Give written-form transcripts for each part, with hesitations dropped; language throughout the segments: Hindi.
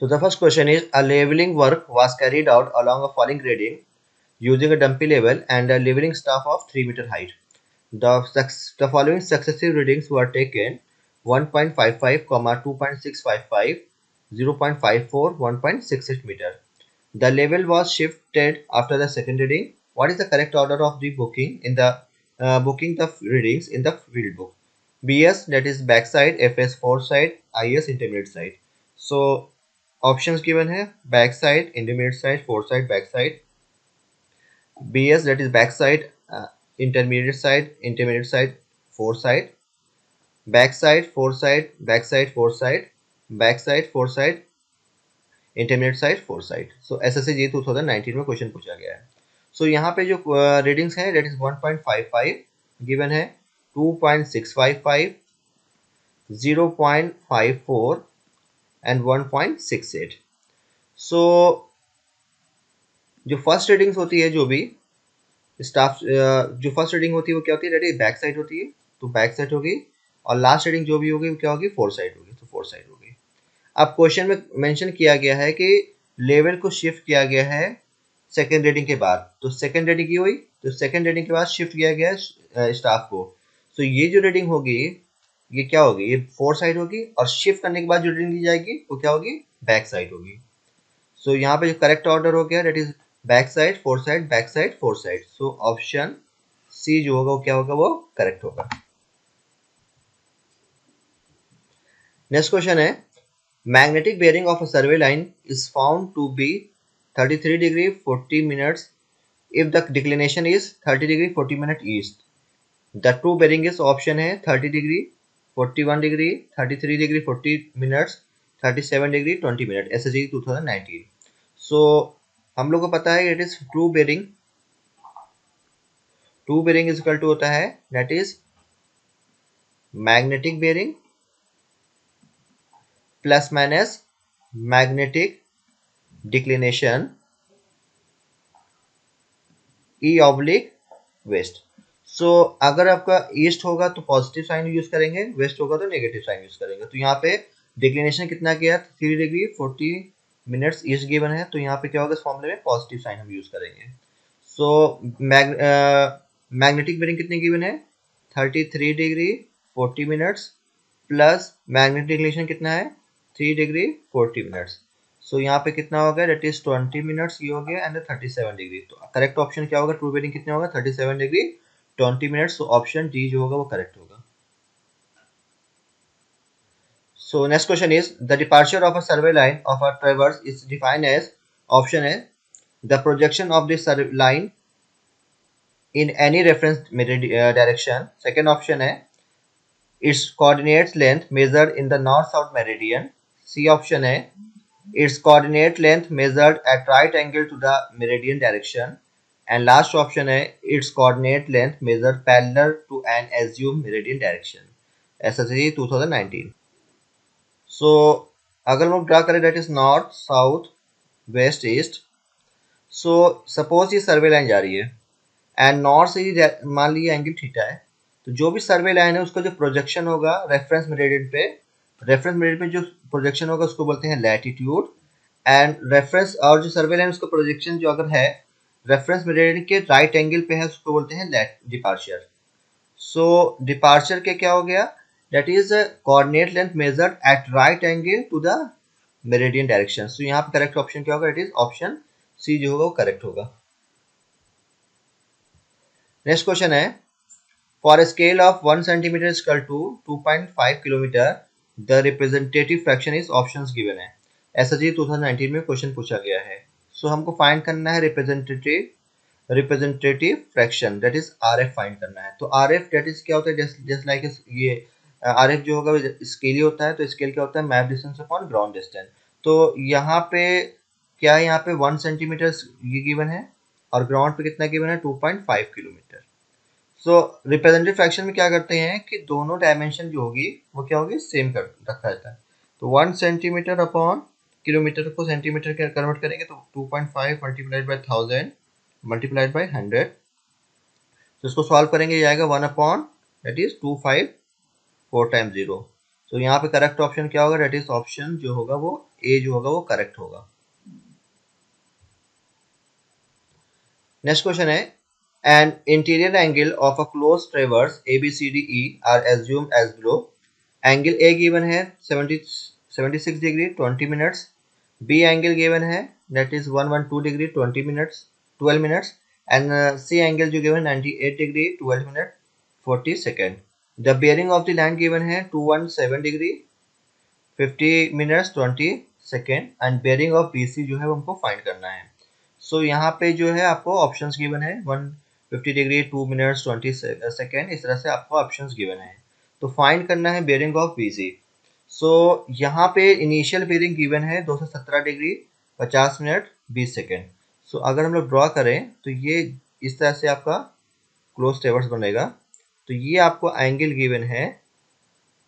So the first question is, a leveling work was carried out along a falling grading using a dumpy level and a leveling staff of 3 meter height. The following successive readings were taken: 1.55, 2.655, 0.54, 1.68 meter. The level was shifted after the second reading. What is the correct order of the booking in the booking the readings in the field book? BS, that is backside, FS foreside, IS intermediate side. So options given है backside, intermediate side, foreside, backside. BS, that is backside, intermediate side, foreside, backside, foreside, backside, foreside, backside, foreside, intermediate side four side. So SSC जी 2019 में क्वेश्चन पूछा गया है. सो यहाँ पे जो रीडिंग्स हैं डेट इज 1.55 गिवन है, 2.655, 0.54 एंड 1.68. सो जो फर्स्ट रीडिंग्स होती है, जो भी स्टाफ जो फर्स्ट रीडिंग होती है वो क्या होती है, डेट इज बैक साइड होती है, तो बैक साइड होगी. और लास्ट रीडिंग जो भी होगी वो क्या होगी, फोर साइड होगी, तो फोर साइड होगी. अब क्वेश्चन में मेंशन किया गया है कि लेवल को शिफ्ट किया गया है सेकेंड रीडिंग के बाद. तो सेकेंड रीडिंग की हुई, तो सेकेंड रीडिंग के बाद शिफ्ट किया गया है स्टाफ को. तो ये जो रीडिंग होगी ये क्या होगी, ये फोर साइड होगी. और शिफ्ट करने के बाद जो रीडिंग दी जाएगी वो क्या होगी, बैक साइड होगी. सो यहाँ पे जो करेक्ट ऑर्डर हो गया, that is back side, four side, back side, four side. So option C जो होगा वो क्या होगा, वो करेक्ट होगा. नेक्स्ट क्वेश्चन है, magnetic bearing of a survey line is found to be 33 degree 40 minutes if the declination is 30 degree 40 minute east. The true bearing is option है 30 degree 41 degree 33 degree 40 minutes 37 degree 20 minute. SSC 2019. So हम लोग को पता है it is true bearing. True bearing is equal to होता है that is magnetic bearing plus minus magnetic declination E oblique west. So अगर आपका ईस्ट होगा तो पॉजिटिव साइन यूज करेंगे, वेस्ट होगा तो नेगेटिव साइन यूज करेंगे. तो यहाँ पे डिक्लिनेशन कितना किया, 3 डिग्री 40 मिनट्स ईस्ट गिवन है, तो यहाँ पे क्या होगा, इस फॉर्मूले में पॉजिटिव साइन हम यूज करेंगे. सो मैग्नेटिक बेरिंग कितने गिवन है, 33 degree 40 minutes plus magnetic declination कितना है, 3 डिग्री 40 मिनट्स. सो यहाँ पे कितना हो गया, डेट इज 20 मिनट्स ये हो गया एंड 37 डिग्री. तो करेक्ट ऑप्शन क्या होगा, ट्रू बेरिंग कितने होगा, 37 डिग्री 20 मिनट्स. तो ऑप्शन डी जो होगा वो करेक्ट होगा. So next question is, the departure of a survey line of a traverse is defined as, option है the projection of this line in any reference direction. Second option है its coordinates length measured in the north-south meridian. C option है its coordinate length measured at right angle to the meridian direction. And last option है its coordinate length measured parallel to an assumed meridian direction. SSC 2019. So अगर हम लोग ड्रा करें that is north, south, west, east. So suppose ये सर्वे लाइन जा रही है एंड नॉर्थ से ही मान लीजिए एंगल थीटा है, तो जो भी सर्वे लाइन है उसका जो प्रोजेक्शन होगा रेफरेंस मेरिडियन पे, रेफरेंस मेरिडियन पे जो प्रोजेक्शन होगा उसको बोलते हैं लैटिट्यूड. एंड रेफरेंस और जो सर्वे लाइन उसका प्रोजेक्शन जो अगर है रेफरेंस मेरिडियन के राइट एंगल पे है उसको बोलते हैं डिपार्चर. सो डिपार्चर के क्या हो गया, that is coordinate length measured at right angle to the meridian direction. So यहाँ पे करेक्ट ऑप्शन क्या होगा, इट इज ऑप्शन सी जो होगा वो करेक्ट होगा. नेक्स्ट क्वेश्चन है, for a scale of 1 centimeter is equal to 2.5 kilometer, the representative fraction is options given है. SSC 2019 में क्वेश्चन पूछा गया है. सो हमको फाइंड करना है representative fraction, that is RF find करना है. तो RF दैट इज क्या होता है, जस्ट लाइक ये RF जो होगा स्केल ही होता है. तो स्केल क्या होता है, map distance upon ground distance. तो यहाँ पे क्या है, यहाँ पे 1 सेंटीमीटर ये गिवन है और ग्राउंड पे कितना गिवन है, 2.5 किलोमीटर. सो रिप्रेजेंटेटिव फ्रैक्शन में क्या करते हैं कि दोनों डायमेंशन जो होगी वो क्या होगी, सेम कर रखा जाता है. तो 1 सेंटीमीटर अपॉन किलोमीटर को सेंटीमीटर के कन्वर्ट करेंगे तो 2.5 मल्टीप्लाइड बाय 1000 मल्टीप्लाइड बाय 100. तो इसको सॉल्व करेंगे ये आएगा 1 अपॉन दैट इज 254 टाइम्स 0. तो यहाँ पे करेक्ट ऑप्शन क्या होगा, दैट इज ऑप्शन जो होगा वो ए जो होगा वो करेक्ट होगा। नेक्स्ट क्वेश्चन है an interior angle of a close traverse ABCDE are assumed as below. Angle A given है 76 degree 20 minutes, B angle given है that is 112 degree 20 minutes 12 minutes and C angle जो given 98 degree 12 minute 40 second. The bearing of the line given है 217 degree 50 minutes 20 second and bearing of BC जो है वो हमको फाइंड करना है। सो यहाँ पे जो है आपको ऑप्शंस गिवन है 150 डिग्री 2 मिनट्स 20 सेकेंड, इस तरह से आपको ऑप्शंस गिवन है। तो फाइंड करना है बेयरिंग ऑफ BC। सो यहाँ पे इनिशियल बेयरिंग गिवन है 217 डिग्री 50 मिनट 20 सेकेंड। सो अगर हम लोग ड्रॉ करें तो ये इस तरह से आपका क्लोज ट्रेवर्स बनेगा। तो ये आपको एंगल गिवन है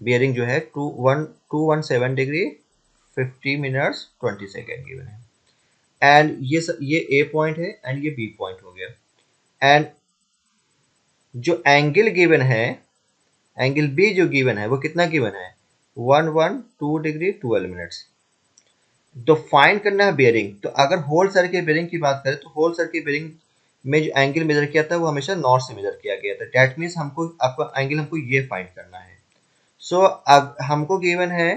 बेयरिंग जो है 217 डिग्री 50 मिनट्स 20 सेकेंड गिवन है एंड ये ए पॉइंट है एंड ये बी पॉइंट हो गया। एंड जो एंगल गिवन है, एंगल बी जो गिवन है वो कितना गिवन है 112 डिग्री 12 मिनट्स। तो फाइंड करना है बेयरिंग। तो अगर होल सर्कल के बेयरिंग की बात करें तो होल सर्कल के बेयरिंग में जो एंगल मेजर किया था वो हमेशा नॉर्थ से मेजर किया गया था। दैट मीन्स हमको आपका एंगल हमको ये फाइंड करना है। सो अब हमको गिवन है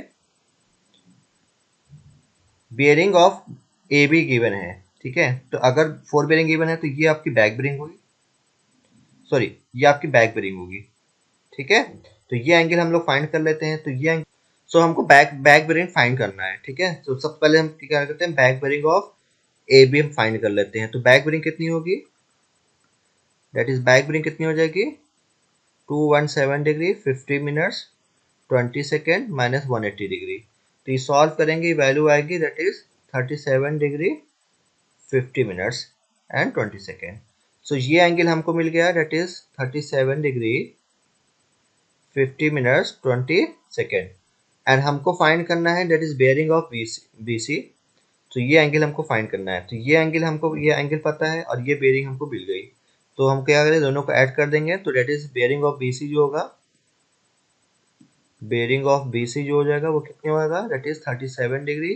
bearing of A be given है, ठीक है। तो अगर 4 बेयरिंग गिवन है तो ये आपकी बैक बेयरिंग होगी, सॉरी ये आपकी बैक बेयरिंग होगी, ठीक है। तो ये एंगल हम लोग फाइंड कर लेते हैं। तो ये सो हमको बैक बेयरिंग फाइंड करना है, ठीक है। तो सबसे पहले हम क्या करते हैं back bearing of A B हम फाइंड कर लेते हैं। तो बैक बेयरिंग कितनी होगी, दैट इज बैक बेयरिंग कितनी हो जाएगी 217 degree 50 minutes 20 second minus 180 degree. तो ये सॉल्व करेंगे वैल्यू आएगी that is 37 degree 50 minutes and 20 second. So ये एंगल हमको मिल गया that is 37 degree 50 minutes 20 second and हमको फाइंड करना है that is bearing of BC। तो ये एंगल हमको फाइंड करना है। तो ये एंगल हमको ये एंगल पता है और ये बेयरिंग हमको मिल गई। तो हम क्या करें दोनों को ऐड कर देंगे। तो that is bearing of BC जो होगा, बेयरिंग ऑफ BC जो हो जाएगा वो कितने होगा that is 37 degree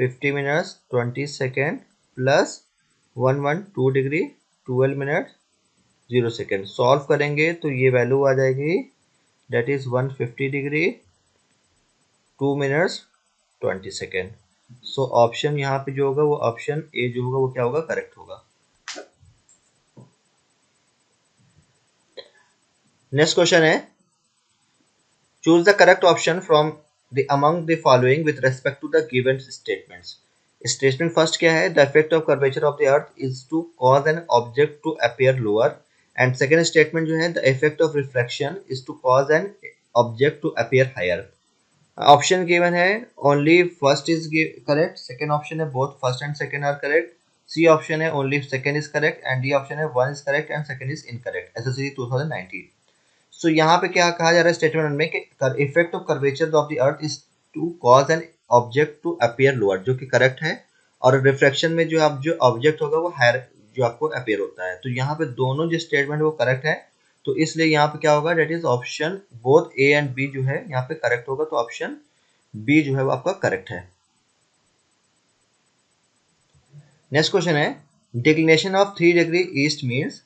50 minutes 20 second plus 112 degree 12 minute 0 second. Solve करेंगे तो ये वैल्यू आ जाएगी that is 150 degree 2 minutes 20 second. So option यहाँ पे जो होगा वो ऑप्शन ए जो होगा वो क्या होगा करेक्ट होगा। नेक्स्ट क्वेश्चन है choose the correct option from the among the following with respect to the given statements. Statement first क्या है the effect of curvature of the earth is to cause an object to appear lower and second statement जो है the effect of reflection is to cause an object to appear higher. Option given है only first is correct, second option है both first and second are correct, C option है only second is correct and D option है one is correct and second is incorrect. SSC 2019। So यहाँ पे क्या कहा जा रहा है स्टेटमेंट में कि effect of curvature of the earth is to cause an object to appear lower, जो कि करेक्ट है। और रिफ्लेक्शन में जो ऑब्जेक्ट होगा वो हायर जो आपको अपीयर होता है। तो यहाँ पे दोनों जो स्टेटमेंट वो करेक्ट है। तो इसलिए यहाँ पे क्या होगा that is option both A and B जो है यहाँ पे करेक्ट होगा। तो ऑप्शन बी जो है वो आपका करेक्ट है। नेक्स्ट क्वेश्चन है declination of 3 degree east means.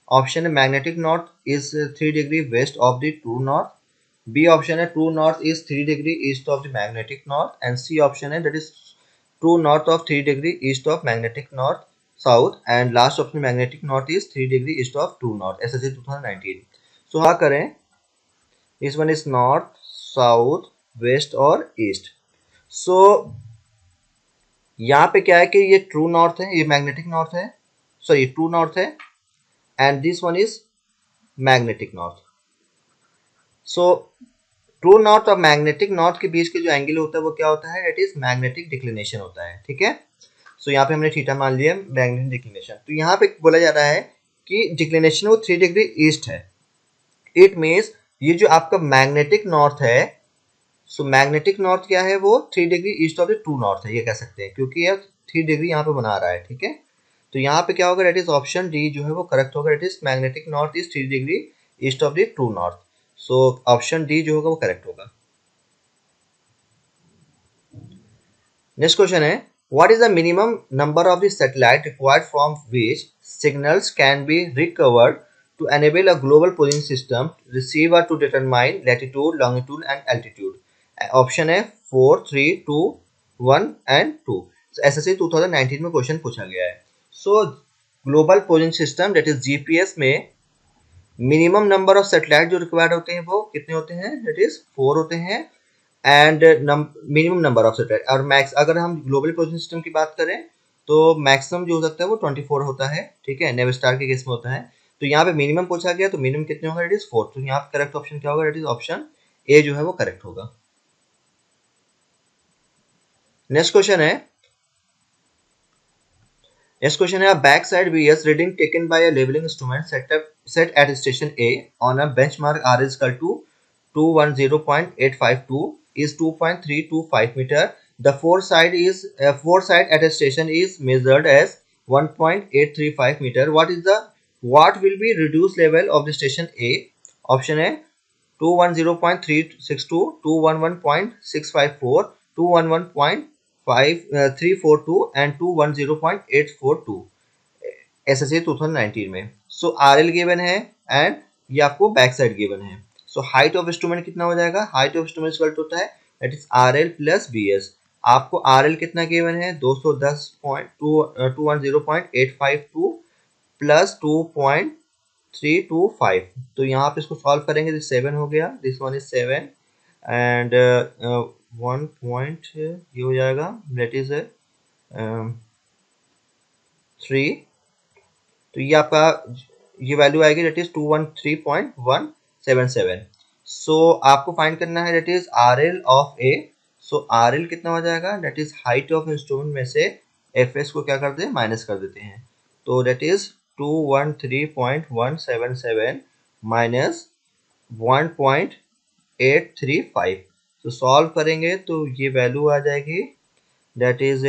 Option है magnetic north is 3 degree west of the true north, B option है true north is 3 degree east of the magnetic north and C option है that is true north of 3 degree east of magnetic north south and last option magnetic north is 3 degree east of true north. SSC 2019। So क्या करें इस one is north south west और ईस्ट। सो यहाँ पे क्या है कि ये ट्रू नॉर्थ है, ये मैग्नेटिक नॉर्थ है, सॉरी ट्रू नॉर्थ है and this one is magnetic north. So true north और मैग्नेटिक नॉर्थ के बीच के जो एंगल होता है वो क्या होता है इट इज मैग्नेटिक डिक्लिनेशन होता है, ठीक है। सो यहाँ पे हमने थीटा मान लिया मैग्नेटिक डिक्लिनेशन। तो यहाँ पे बोला जा रहा है कि डिक्लिनेशन वो 3 डिग्री ईस्ट है। इट मीन्स ये जो आपका मैग्नेटिक नॉर्थ है, सो मैग्नेटिक नॉर्थ क्या है वो 3 degree east of the true north है, ये कह सकते हैं क्योंकि ये 3 डिग्री यहाँ पे बना रहा है, ठीक है। तो यहाँ पे क्या होगा दैट इज ऑप्शन डी जो है वो करेक्ट होगा। It is magnetic north is 3 degree east of the true north. So option D जो होगा वो करेक्ट होगा। नेक्स्ट क्वेश्चन है what is the minimum number of the satellite required from which signals can be recovered to enable a global positioning system receiver to determine latitude longitude and altitude. Option है 4 3 2 1 एंड 2। एसएससी 2019 में क्वेश्चन पूछा गया है। सो global positioning system that is GPS में मिनिमम नंबर ऑफ सैटेलाइट जो रिक्वायर्ड होते हैं वो कितने होते हैं, दैट इज 4 होते हैं and minimum number of satellite. और मैक्स अगर हम ग्लोबल पोजिशनिंग सिस्टम की बात करें तो मैक्सिमम जो हो सकता है वो 24 होता है, ठीक है, नेवस्टार के केस में होता है। तो यहाँ पे मिनिमम पूछा गया तो मिनिमम कितने होगा, दैट इज 4। तो यहाँ पे करेक्ट ऑप्शन क्या होगा, दैट इज ऑप्शन ए जो है वो करेक्ट होगा। नेक्स्ट क्वेश्चन है a backside BS reading taken by a leveling instrument set at station A on a benchmark R is equal to 210.852 is 2.325 meter. The foresight at a station is measured as 1.835 meter. What will be reduced level of the station A? Option A 210.362, 211.654, 211.5342 and 210.842 SSC 2019 में। सो आरएल गिवन है एंड ये आपको बैक साइड गिवन है। सो हाइट ऑफ इंस्ट्रूमेंट कितना हो जाएगा, हाइट ऑफ इंस्ट्रूमेंट इक्वल होता है that is RL plus BS. आपको आरएल कितना गिवन है 210.852 प्लस 2.325। तो यहाँ पे इसको सॉल्व करेंगे तो 7 हो गया, this one is 7 and 1 point ये हो जाएगा दैट इज 3। तो ये आपका ये वैल्यू आएगी दैट इज 213.177। सो आपको फाइंड करना है that is RL of A. So RL कितना हो जाएगा, that is height of instrument में से एफएस को क्या करते हैं, माइनस कर देते हैं। तो दैट इज 213.177 माइनस 1.835। तो सॉल्व करेंगे तो ये वैल्यू आ जाएगी दैट इज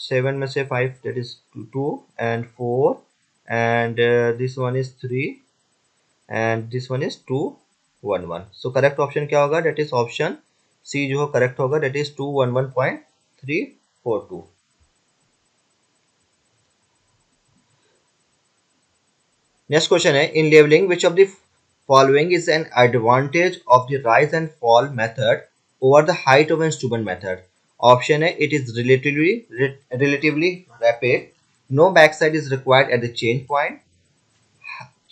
7 में से 5 that is 2 and 4 and this one is 3 and this one is 211। so correct option क्या होगा, that is option C जो correct होगा, that is 211.342। next question है in leveling which of the following is an advantage of the rise and fall method over the height of instrument method? option है it is relatively rapid, no backside is required at the change point,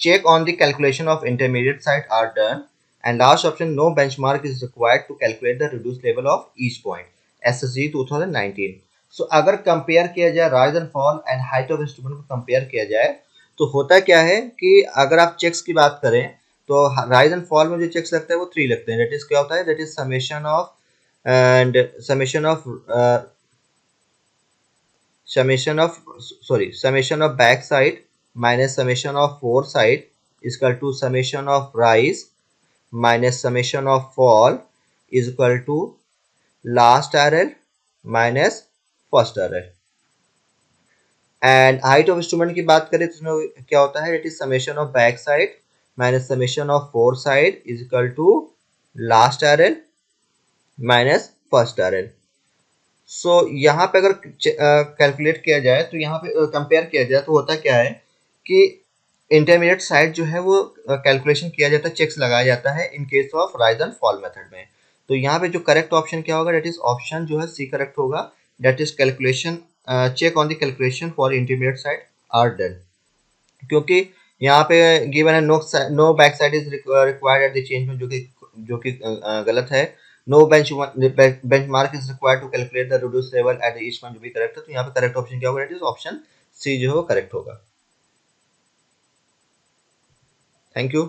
check on the calculation of intermediate side are done, and last option no benchmark is required to calculate the reduced level of each point। SSG 2019। सो अगर कंपेयर किया जाए rise and fall and height of instrument को कंपेयर किया जाए तो होता क्या है कि अगर आप चेक्स की बात करें तो राइज एंड फॉल में जो चेक्स लगते हैं वो 3 लगते हैं। दैट इज क्या होता है, that is summation of and summation of back side minus summation of foresight is equal to summation of rise minus summation of fall is equal to last RL minus first RL। And height of instrument की बात करें तो इसमें क्या होता है, it is summation of back side minus summation of fore side is equal to last RL minus first RL। So यहाँ पे अगर कैलकुलेट किया जाए तो यहाँ पे कंपेयर किया जाए तो होता क्या है कि इंटरमीडिएट साइड जो है वो कैलकुलेशन किया जाता है, चेक्स लगाया जाता है in case of rise and fall method में। तो यहाँ पे जो करेक्ट ऑप्शन क्या होगा, दैट इज ऑप्शन जो है सी करेक्ट होगा, that is calculation check on the calculation for intermediate side are done. क्योंकि यहाँ पे गिवन है no back side is required at the change में, जो कि गलत है। No benchmark is required to calculate the reduced level at each point, जो भी करेक्ट है। तो यहाँ पे करेक्ट ऑप्शन क्या होगा, इट इज ऑप्शन सी जो है वो करेक्ट होगा। Thank you.